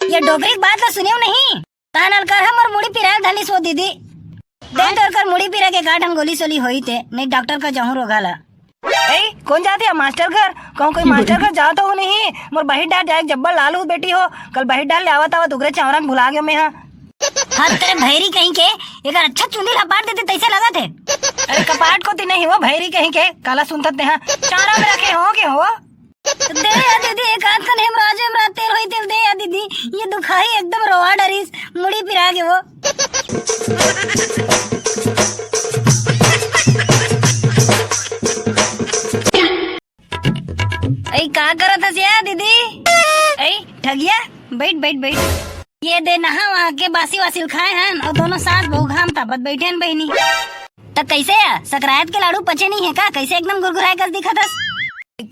ये डोकरी की बात ला सुनियो नहीं। तानल कर हम और मुड़ी पिराल धली सो दीदी दे तोर कर मुड़ी पिरा के गाठन गोली सोली होई थे नहीं डॉक्टर का जहूं रोगाला। ए कौन जाती है मास्टर घर कहूँ कोई मास्टर घर जाता हो नहीं मोर बही डाल जाए जब्बर लालू बेटी हो कल बही डाल ले आवत आवत उगरे चावरा में भुला गयो मैं हाँ तेरे भैरी कहीं के एक अच्छा चुंडी लपाट देते तैसे लगा थे। अरे कपाट को ती नहीं हो भैरी कहीं के काला सुनते हैं चावरा में रखे हो के हो दे या दीदी एक आध कन हेमराज तेल होई तेल दे या दीदी ये दुखाई एकदम रोआ डरीस मुड़ी पिरा के वो। ऐ का करत हस या दीदी ऐ ठगिया बैठ बैठ बैठ ये दे नहा वहाँ के बासी वासिल खाए हैं और दोनों सास बहू घाम तापत बैठे हैं बहनी। तब कैसे या सकरायत के लाडू पचे नहीं है का कैसे एकदम गुरगुराए कस दिखत हस।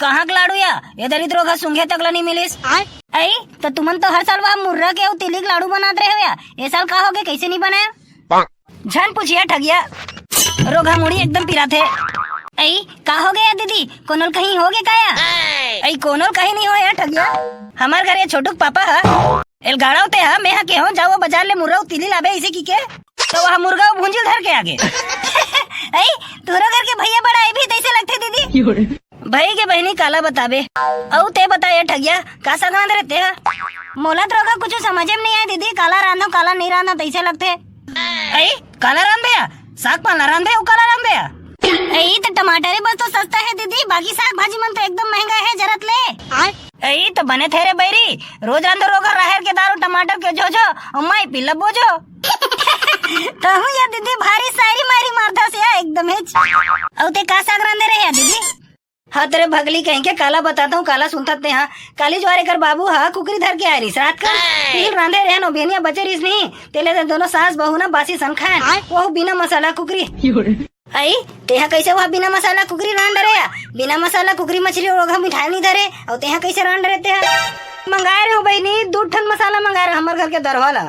कहाँ के लाडू या ये दरिद्रों का सूंघे तकला नहीं मिलिस। आई तो तुमन तो हर साल वहाँ मुर्रा के तिली के लाडू बनाते रहे हो या ये साल का होगे कैसे नहीं बनाया झन पूछिया ठगिया रोगा मुड़ी एकदम पिरा थे। आई का हो गया दीदी कोनोल कहीं हो गए काया आई कोनोल कहीं नहीं हो या ठगिया हमार घर ये छोटू पापा है एल गाड़ा होते है मैं के हो जाओ बाजार ले मुर्रा तिली लाबे इसे की के तो वहाँ मुर्गा भूंजिल धर के आगे। आई तोरो घर के भैया बड़ा आई भी तैसे लगते दीदी भाई के बहनी काला बताबे औ ते बताया ठगिया का सगांद रहते है मोला तो का कुछ समझ में नहीं आया दीदी काला रांधो काला नहीं रांधो तैसे लगते। आई काला रांधे या साग पाला रांधे ओ काला रांधे या आई तो टमाटर बस तो सस्ता है दीदी बाकी साग भाजी मन तो एकदम महंगा है जरत ले। आई तो बने थे रे बैरी रोज रांधो रोगा राहर के दारू टमाटर के जो अम्मा पिल्ला बोझो तो हूँ या दीदी भारी सारी मारी मारता से या एकदम हिच औ ते का साग रांधे रहे या दीदी। हाँ तेरे भगली कहीं के काला बताता हूँ काला सुनता ते हाँ काली ज्वारे कर बाबू हाँ कुकरी धर के आ रही रात का तिल रांधे रहे नो बेनिया बचे रही नहीं तेले दोनों सास बहू ना बासी सन खाए वो बिना मसाला कुकरी। आई तेहा कैसे वहाँ बिना मसाला कुकरी रांध रहे या बिना मसाला कुकरी मछली रोगा मिठाई नहीं धरे और तेहा कैसे रांध रहे तेहा मंगाए रहे हो बहनी 2 टन मसाला मंगाए रहे हमारे घर के दरवाला।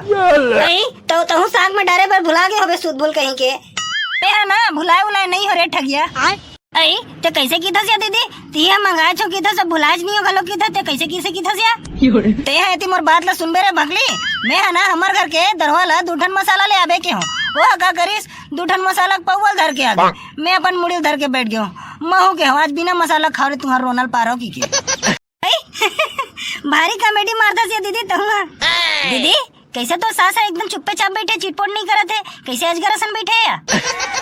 आई तो तहु साग में डारे पर भुला गए हो सूद भूल कहीं के तेहा ना भुलाए उलाए नहीं हो रे ठगिया। आई ते कैसे की थस या दीदी तिहा मंगाए छो की थस भुलाज नहीं हो गलो की थस ते कैसे किसे की थस या तेहा एती मोर बात ला सुनबे रे भगली मैं है ना हमार घर के दरवाला 2 टन मसाला ले आबे के हूँ वो का करिस 2 टन मसाला पौवल धर के आगे मैं अपन मुड़ी धर के बैठ गयो महू के आज बिना मसाला खा रहे तुम्हारा रोनल पारो की के भारी कॉमेडी मारता से दीदी तुम दीदी कैसे तो सासा एकदम चुप्पे चाप बैठे चिटपोट नहीं करते कैसे अजगर असन बैठे या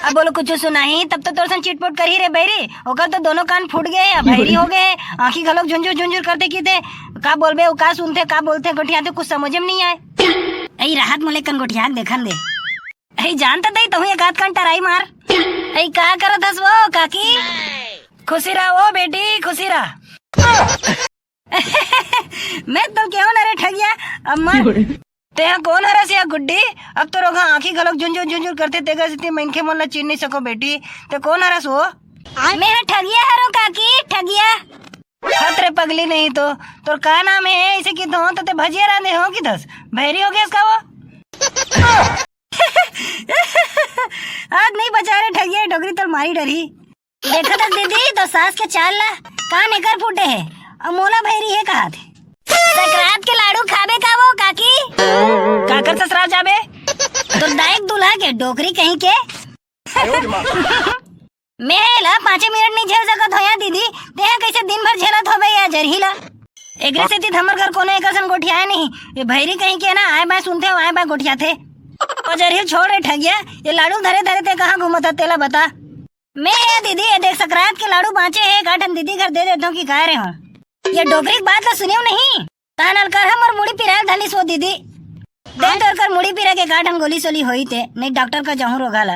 अब बोलो कुछ सुना ही तब तो तोरसन चिटपोट कर ही रे बैरी होकर तो दोनों कान फूट गए या भैरी हो गए आंखी घलोक झुंझुर झुंझुर करते की थे का बोलबे का सुनते का बोलते गोठियाते कुछ समझ में नहीं आए। आई राहत मोले कन गोठिया देखन दे आई जानता दई तो एक आध कन टराई मार आई का करत हस वो काकी खुशी रहा वो बेटी खुशी रहा मैं तो क्यों न रे ठगिया अम्मा तेहा कौन हरस या गुड्डी अब तो रोगा आंखी घलोक झुंझुर झुंझुर करते तेगा सिती मनखे मन ला चीन नहीं सको बेटी ते कौन हरस वो मैं ठगिया हरो काकी ठगिया खतरे पगली नहीं तो तोर का नाम है इसे की तो ते भजिया रांधे हो की दस भैरी हो गया इसका वो आज नहीं बचा रे ठगिया डोगरी तो मारी डरी देखा था दीदी तो सास के चाल ला कान एकर फूटे है और मोला भैरी है कहा थे सकरात के लाडू खाबे का वो काकी काकर ससुराल जाबे तो दाइक दूल्हा के डोकरी कहीं के मैं ला 5 मिनट नहीं झेल सकत हो या दीदी तेहा कैसे दिन भर झेलत होबे या जरहिला एकरे से ती हमर घर कोनो एकसन गोठिया नहीं ये भैरी कहीं के ना आए बाय सुनते हो आए बाय गोठिया थे और जरहिल छोड़ रे ठगिया ये लाडू धरे धरे ते कहाँ घूमत तेला बता मैं दीदी ये देख सकरात के लाडू बाँचे है गाठन दीदी घर दे देता हूँ की कह रहे हो ये डोकरी की बात ला सुनियो नहीं तानल कर हम और मुड़ी पिराल धली सो दीदी दे तोर कर मुड़ी पिरा के गाठन गोली सोली होई थे नहीं डॉक्टर का जहूं रोगाला।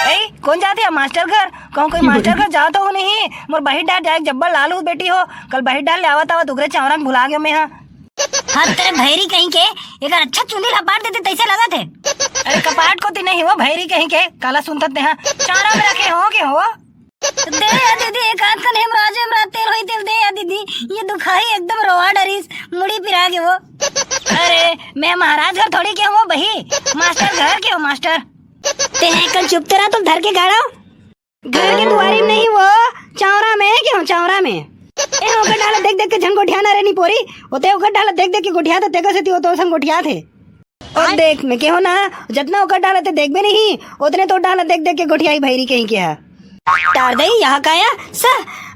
ए कौन जाती है मास्टर घर कहूँ कोई मास्टर घर जाता हो नहीं मोर बही डाल जाए जब्बर लालू बेटी हो कल बही डाल ले आवत आवत उगरे चावरा में भुला गयो मैं हाँ तेरे भैरी कहीं के एक अच्छा चुंडी लपाट देते तैसे लगा थे। अरे कपाट को ती नहीं हो भैरी कहीं के काला सुनते हैं चावरा में रखे हो के हो दे या दीदी एक आध कन हेमराज तेल होई तेल दे या दीदी ये दुखाई एकदम रोआ डरीस मुड़ी पिरा के वो। अरे मैं महाराज घर थोड़ी के हूँ बही मास्टर घर के हो मास्टर तेहे कल चुप तेरा तुम धर के गाड़ो घर की दुआरी में नहीं वो चावरा में क्यों चावरा में ए ओकर डाला देख देख के झन गोठिया ना रहनी पोरी ओते ओकर डाला देख देख के गोठिया तो तेकर से ती तो संग गोठिया थे और देख मैं के हो ना जितना ओकर डाला ते देख भी नहीं उतने तो डाला देख देख के गोठियाई भैरी कहीं के है तार दई यहाँ काया सा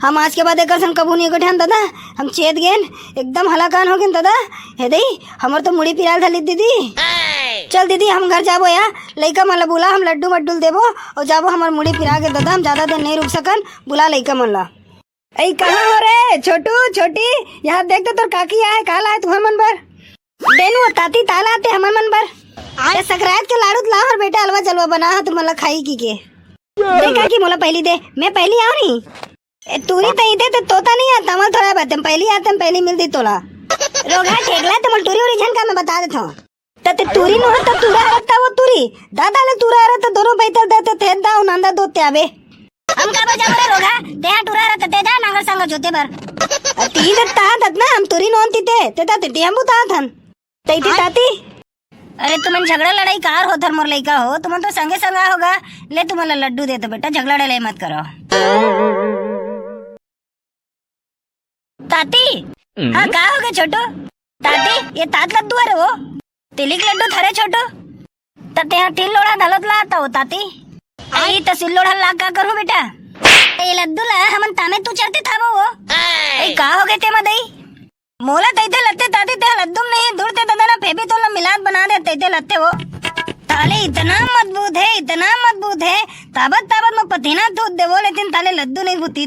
हम आज के बाद एकर संग कबू नहीं गोठियान दादा हम चेत गेन एकदम हलाकान हो गेन दादा हे दई हमर तो मुड़ी पिराल धली दीदी चल दीदी हम घर जाबो या लइका मन ला बुला हम लड्डू मड्डू देबो और जाबो हमर मुड़ी पिरा के दादा हम ज्यादा दिन नहीं रुक सकन बुला लइका मन ला ऐ कहाँ हो रे छोटू छोटी यहाँ देख तो तोर काकी आए काल आए तुम्हार मन पर देनु ताती ताला आते हमर मन पर आए सकरात के लाड़ू ला और बेटा हलवा जलवा बना तुम ला खाई की के देखा कि मोला पहली दे मैं पहली आऊ नहीं तूरी तई दे तो तोता नहीं आता मल थोड़ा बात पहली आते हम पहली मिलती तोला रोगा ठेकला तो मल टूरी और झन का मैं बता देता हूं तते तूरी न हो तब तूरा रखता वो तूरी दादा ले तूरा रहता दोनों बैठल देते थे दा नंदा दो त्याबे हम का बजा मोरे रोगा तेहा टूरा रहता ते जा नांगर संग जोते बर ती दत्ता दत ना हम तूरी नोंती ते ती हम बुता थन तईती ताती अरे तुमन झगड़ा लड़ाई कार हो धर मोर लइका हो तुमन तो संगे संगा होगा ले तुम्हारा लड्डू दे तो बेटा झगड़ा लड़ाई मत करो ताती हाँ का हो गए छोटू ताती ये तात लड्डू अरे वो तिलिक लड्डू थरे छोटू तते यहाँ 3 लोड़ा धलत ला आता हो ताती आई तो सिल लोड़ा ला का करूं बेटा ये लड्डू ला हमन तामे तू चढ़ते था वो ए का हो गए ते मदई मोला तैते लत्ते ताती ते लद्दुम नहीं दूरते दादा ना फेबी तो मिलाद बना दे तैते लत्ते वो ताले इतना मजबूत है ताबत ताबत में पतीना दूध दे वो लेकिन ताले लड्डू नहीं भूती